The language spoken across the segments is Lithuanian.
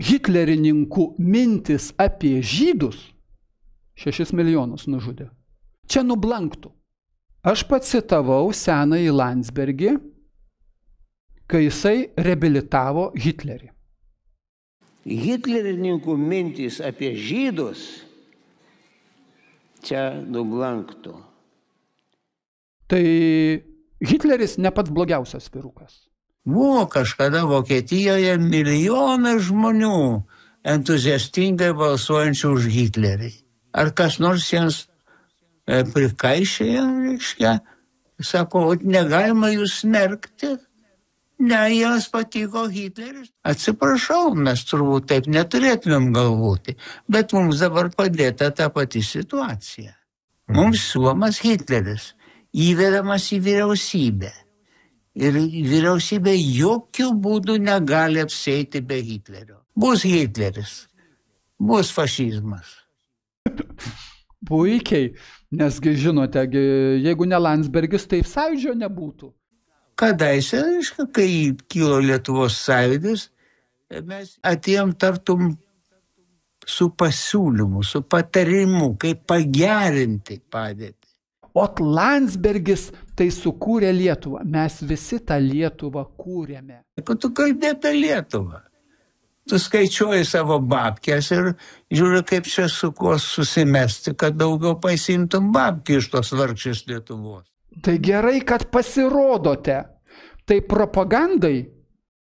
hitlerininkų mintis apie žydus 6 milijonus nužudė. Čia nublanktų. Aš pacitavau senąjį Landsbergį, kai jisai reabilitavo Hitlerį. Hitlerininkų mintis apie žydus čia nublanktų. Tai Hitleris ne pats blogiausias vyrukas. Buvo kažkada Vokietijoje milijonai žmonių entuziastingai balsuojančių už Hitlerį. Ar kas nors jiems prikaišėjo, reiškia, sako, negalima jūs smerkti, ne, jiems patiko Hitleris. Atsiprašau, mes turbūt taip neturėtumėm galvoti, bet mums dabar padėta ta pati situacija. Mums siūlomas Hitleris, įvedamas į vyriausybę. Ir vyriausybė jokių būdų negali apsieiti be Hitlerio. Bus Hitleris, bus fašizmas. Puikiai, nesgi žinote, jeigu ne Landsbergis, tai Sąjūdžio nebūtų. Kadaise, kai kilo Lietuvos sąjūdis, mes atėjom tartum su pasiūlymu, su patarimu, kaip pagerinti padėtį. O Landsbergis tai sukūrė Lietuvą. Mes visi tą Lietuvą kūrėme. Kad tu kalbė apie Lietuvą. Tu skaičiuoji savo babkės ir žiūri, kaip čia su kuo susimesti, kad daugiau pasimtum babkių iš tos vargšės Lietuvos. Tai gerai, kad pasirodote. Tai propagandai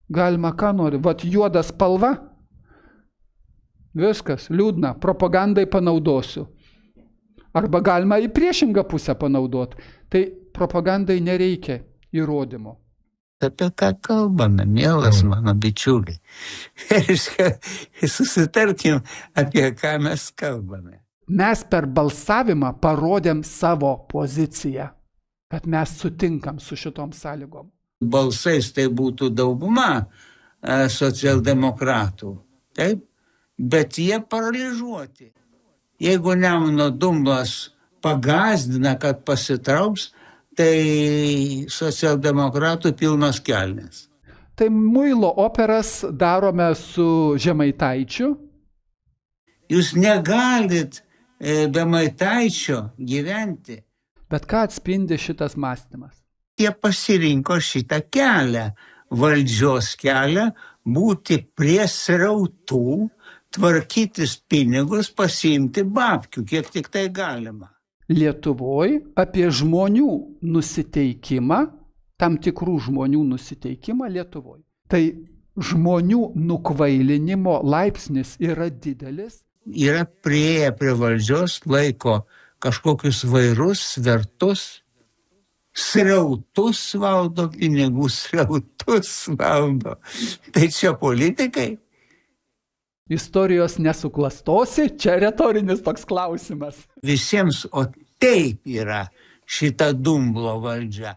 galima ką nori. Vat juoda spalva. Viskas, liūdna. Propagandai panaudosiu. Arba galima į priešingą pusę panaudoti. Tai propagandai nereikia įrodymų. Apie ką kalbame, mielas mano bičiuliai? Susitarkim, apie ką mes kalbame. Mes per balsavimą parodėm savo poziciją, kad mes sutinkam su šitom sąlygom. Balsais tai būtų dauguma socialdemokratų, taip? Bet jie paralyžuoti. Jeigu Nemuno dumblas pagazdina, kad pasitrauks, tai socialdemokratų pilnos kelnės. Tai muilo operas darome su Žemaitaičiu. Jūs negalit be Žemaitaičio gyventi. Bet ką atspindi šitas mąstymas? Jie pasirinko šitą kelią, valdžios kelią, būti prie srautų, tvarkytis pinigus, pasiimti babkių, kiek tik tai galima. Lietuvoje apie žmonių nusiteikimą, tam tikrų žmonių nusiteikimą Lietuvoje. Tai žmonių nukvailinimo laipsnis yra didelis. Yra priėję prie valdžios, laiko kažkokius vairus, svertus, srautus valdo, pinigų srautus valdo. Tai čia politikai. Istorijos nesuklastosi, čia retorinis toks klausimas. Visiems, o taip yra šita dumblo valdžia.